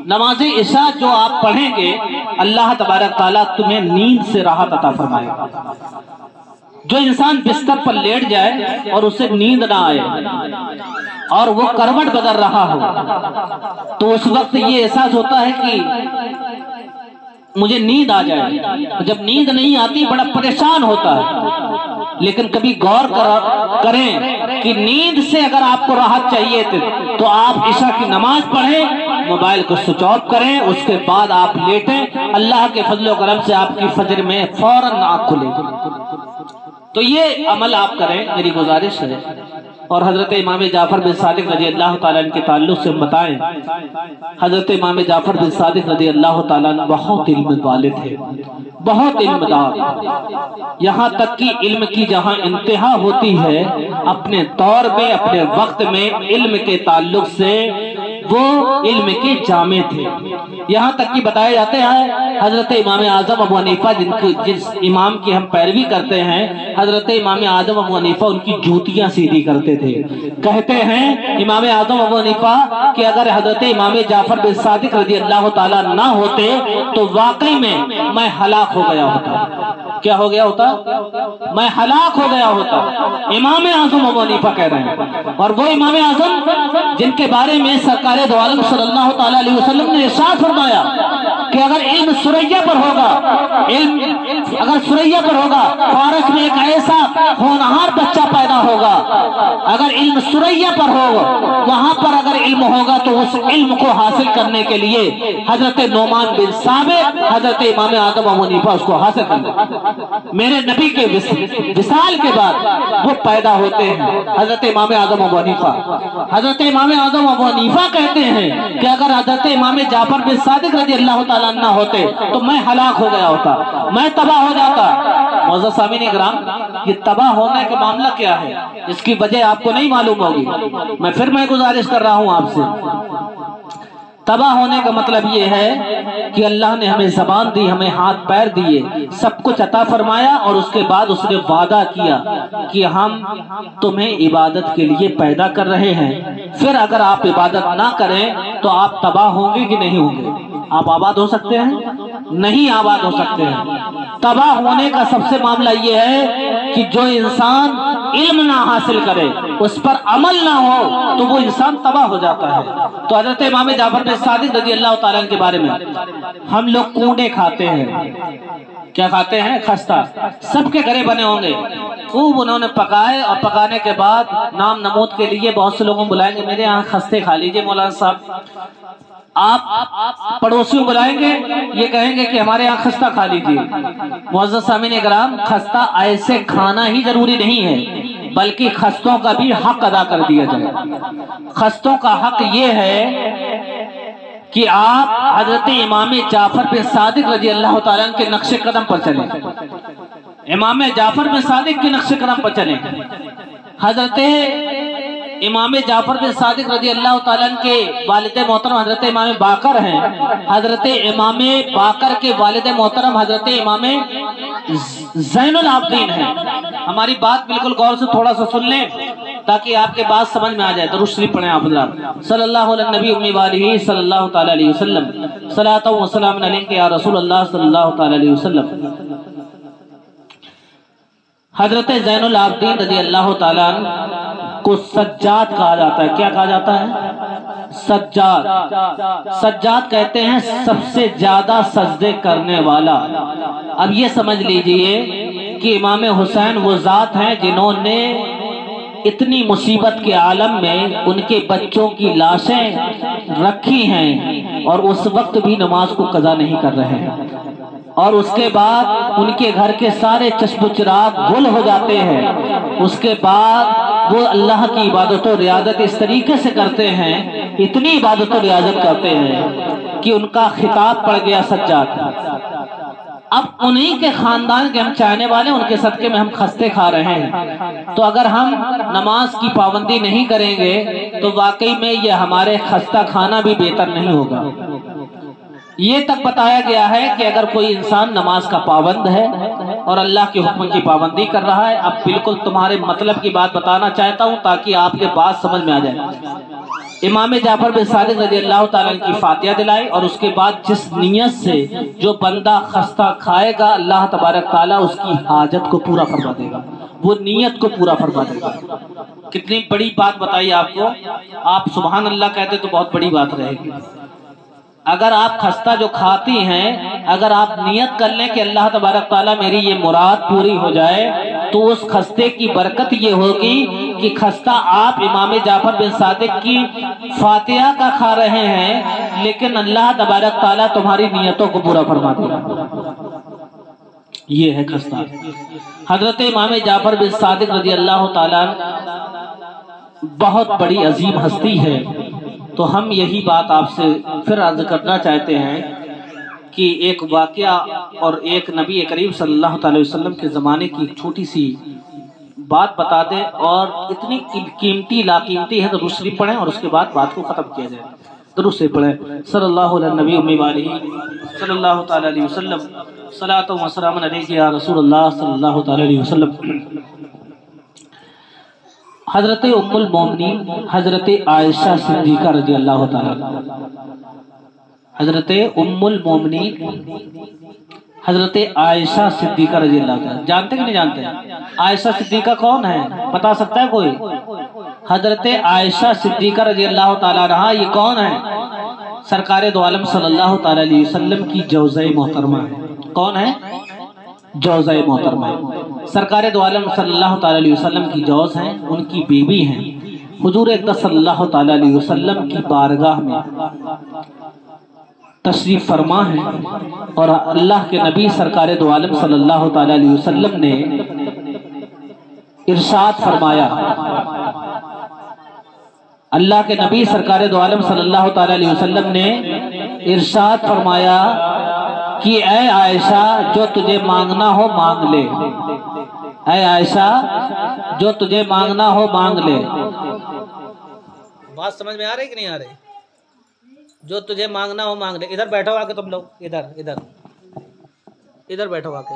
نماز عشاء جو آپ پڑھیں گے، اللہ تبارک تعالیٰ تمہیں نیند سے راحت عطا فرمائے گا۔ جو انسان بستر پر لیٹ جائے اور اسے نیند نہ آئے اور وہ کروٹ بدل رہا ہو، تو اس وقت یہ احساس ہوتا ہے کہ مجھے نیند آ جائے۔ جب نیند نہیں آتی بڑا پریشان ہوتا ہے، لیکن کبھی غور کریں کہ نیند سے اگر آپ کو راحت چاہیے تو آپ عشاء کی نماز پڑھیں، موبائل کو سوئچ آف کریں، اس کے بعد آپ لیٹیں، اللہ کے فضل و کرم سے آپ کی فجر میں فوراً آنکھ کھلے گی۔ تو یہ عمل آپ کریں، میری گزارش ہے۔ اور حضرت امام جعفر بن صادق رضی اللہ تعالیٰ عنہ کے تعلق سے بتائیں، حضرت امام جعفر بن صادق رضی اللہ تعالیٰ عنہ بہت علم والے تھے، بہت علم دار، یہاں تک کہ علم کی جہاں انتہا ہوتی ہے، اپنے دور میں اپنے وقت میں علم کے تعلق سے وہ علم کے جامع تھے۔ یہاں تک کہ بتایا جاتے ہیں حضرت امام اعظم ابو حنیفہ جس امام کی ہم پیروی کرتے ہیں، حضرت امام اعظم ابو حنیفہ ان کی جوتیاں سیدھی کرتے تھے۔ کہتے ہیں امام اعظم ابو حنیفہ کہ اگر حضرت امام جعفر بن صادق رضی اللہ تعالیٰ نہ ہوتے تو واقعی میں ہلاک ہو گیا ہوتا۔ کیا ہو گیا ہوتا؟ میں ہلاک ہو گیا ہوتا۔ امام اعظم ابو حنیفہ کہہ رہے ہیں، اور وہ امام اعظم جن کے بارے میں سرکار دو عالم صلی اللہ تعالیٰ علیہ وسلم نے ارشاد فرمایا کہ اگر علم سریا پر ہوگا، اگر سریا پر ہوگا، فارس میں ایک ایسا ہونہار بچہ پیدا ہوگا، اگر علم سریا پر ہوگا، وہاں پر اگر علم ہوگا تو اس علم کو حاصل کرنے کے لیے حضرت نعمان بن ثابت، حضرت امام اعظم ابو حنیفہ اس کو حاصل کرنے، میرے نبی کے وصال کے بعد وہ پیدا ہوتے ہیں۔ حضرت امام اعظم ابو حنیفہ، حضرت امام اعظم ابو حنیفہ کہتے ہیں کہ اگر حضرت امام جعفر بن صادق رضی اللہ تعالیٰ عنہ ہوتے تو میں ہلاک ہو گیا ہوتا، میں تباہ ہو جاتا۔ معزز سامعین کرام، یہ تباہ ہونے کا معاملہ کیا ہے، اس کی وجہ آپ کو نہیں معلوم ہوگی، میں گزارش کر رہا ہوں آپ سے۔ تباہ ہونے کا مطلب یہ ہے کہ اللہ نے ہمیں زبان دی، ہمیں ہاتھ پیر دیے، سب کچھ عطا فرمایا، اور اس کے بعد اس نے وعدہ کیا کہ ہم تمہیں عبادت کے لیے پیدا کر رہے ہیں، پھر اگر آپ عبادت نہ کریں تو آپ تباہ ہوں گے کہ نہیں ہوں گے؟ آپ آباد ہو سکتے ہیں؟ نہیں آباد ہو سکتے ہیں۔ تباہ ہونے کا سب سے معاملہ یہ ہے کہ جو انسان علم نہ حاصل کرے، اس پر عمل نہ ہو، تو وہ انسان تباہ ہو جاتا ہے۔ تو حضرت امام جعفر بن صادق رضی اللہ تعالیٰ عنہ کے بارے میں ہم لوگ کونڈے کھاتے ہیں۔ کیا کھاتے ہیں؟ خستہ۔ سب کے گھرے بنے ہوں گے، خوب انہوں نے پکائے، اور پکانے کے بعد نام نمود کے لیے بہت سے لوگوں بلائیں گے، میرے یہاں خستے کھا لیجئے مولانا صاحب۔ آپ پڑوسیوں بلائیں گے، یہ کہیں گے کہ ہمارے یہاں خستہ کھا لیجئے۔ معزز سامعین کرام، خستہ ایسے کھانا ہی ضروری نہیں ہے، بلکہ خستوں کا بھی حق ادا کر دیا جائے۔ خستوں کا حق یہ ہے کہ آپ حضرت امام جعفر بن صادق رضی اللہ تعالیٰ عنہ کے نقش قدم پر چلیں، امام جعفر بن صادق کے نقش قدم پر چلیں۔ حضرت امام جعفر بن صادق رضی اللہ تعالیٰ عنہ کے والد محترم حضرت امام باقر ہیں، حضرت امام باقر کے والد محترم حضرت امام زین العابدین ہیں۔ ہماری بات بالکل غور سے تھوڑا سا سن لیں تاکہ آپ کے بات سمجھ میں آ جائے۔ درود شریف پڑھیں آپ حضرات، صلی اللہ علیہ نبی امی والہ صلی اللہ تعالیٰ علیہ وسلم، صلاۃ و سلام علیک یا رسول اللہ صلی اللہ تعالیٰ علیہ وسلم۔ حضرت زین العابدین رضی اللہ تعالیٰ عنہ کو سجاد کہا جاتا ہے۔ کیا کہا جاتا ہے؟ سجاد۔ سجاد کہتے ہیں سب سے زیادہ سجدے کرنے والا۔ اب یہ سمجھ لیجئے کہ امام حسین وہ ذات ہیں جنہوں نے اتنی مصیبت کے عالم میں ان کے بچوں کی لاشیں رکھی ہیں اور اس وقت بھی نماز کو قضا نہیں کر رہے ہیں، اور اس کے بعد ان کے گھر کے سارے چشم و چراغ گل ہو جاتے ہیں۔ اس کے بعد وہ اللہ کی عبادت و ریاضت اس طریقے سے کرتے ہیں، اتنی عبادت و ریاضت کرتے ہیں کہ ان کا خطاب پڑ گیا سجاد۔ اب انہی کے خاندان کے ہم چاہنے والے، ان کے صدقے میں ہم خستے کھا رہے ہیں، تو اگر ہم نماز کی پابندی نہیں کریں گے تو واقعی میں یہ ہمارے خستہ کھانا بھی بہتر نہیں ہوگا۔ یہ تک بتایا گیا ہے کہ اگر کوئی انسان نماز کا پابند ہے اور اللہ کے حکم کی پابندی کر رہا ہے، اب بالکل تمہارے مطلب کی بات بتانا چاہتا ہوں تاکہ آپ کے بات سمجھ میں آ جائے۔ امام جعفر بن صادق رضی اللہ تعالیٰ عنہ کی فاتحہ دلائی، اور اس کے بعد جس نیت سے جو بندہ خستہ کھائے گا اللہ تبارک تعالیٰ اس کی حاجت کو پورا فرما دے گا، وہ نیت کو پورا فرما دے گا۔ کتنی بڑی بات بتائی آپ کو، آپ سبحان اللہ کہتے تو بہت بڑی بات رہے گی۔ اگر آپ خستہ جو کھاتی ہیں، اگر آپ نیت کر لیں کہ اللہ تبارک تعالیٰ میری یہ مراد پوری ہو جائے، تو اس خستے کی برکت یہ ہوگی کہ خستہ آپ امام جعفر بن صادق کی فاتحہ کا کھا رہے ہیں، لیکن اللہ تبارک تعالیٰ تمہاری نیتوں کو پورا فرما دے گا۔ یہ ہے خستہ۔ حضرت امام جعفر بن صادق رضی اللہ تعالیٰ بہت بڑی عظیم ہستی ہے، تو ہم یہی بات آپ سے پھر عرض کرنا چاہتے ہیں کہ ایک واقعہ اور ایک نبی کریم صلی اللہ علیہ وسلم کے زمانے کی ایک چھوٹی سی بات بتا دیں، اور اتنی قیمتی لاقیمتی ہے، درود شریف پڑھیں اور اس کے بعد بات کو ختم کیا جائے۔ درود شریف پڑھیں، صلی اللہ علیہ نبی امی والہ صلی اللہ تعالیٰ علیہ وسلم، صلاۃ و سلام علیک یا رسول اللہ صلی اللہ تعالیٰ علیہ وسلم۔ حضرت ام المومنین حضرت عائشہ صدیقہ رضی اللہ تعالیٰ، حضرت ام المومنین حضرت عائشہ صدیقہ رضی اللہ تعالیٰ، جانتے کہ نہیں جانتے؟ عائشہ صدیقہ کون ہے؟ بتا سکتا ہے کوئی؟ حضرت عائشہ صدیقہ رضی اللہ تعالیٰ عنہا یہ کون ہے؟ سرکار دو عالم صلی اللہ تعالیٰ علیہ وسلم کی جوزہ محترمہ ہے۔ کون ہے؟ جوزہ محترمہ ہے۔ سرکار دو عالم صلی اللہ تعالیٰ علیہ وسلم کی جوز ہیں، ان کی بیوی ہیں۔ حضور اقدس صلی اللہ تعالیٰ علیہ وسلم کی بارگاہ میں تشریف فرما ہے، اور اللہ کے نبی سرکار دو عالم صلی اللہ تعالیٰ علیہ وسلم نے ارشاد فرمایا، اللہ کے نبی سرکار دو عالم صلی اللہ تعالیٰ علیہ وسلم نے ارشاد فرمایا کہ اے عائشہ جو تجھے مانگنا ہو مانگ لے، اے عائشہ جو تجھے مانگنا ہو مانگ لے۔ بات سمجھ میں آ رہی کہ نہیں آ رہی؟ جو تجھے مانگنا ہو مانگ لے۔ ادھر بیٹھو آ کے تم لوگ، ادھر بیٹھو آ کے۔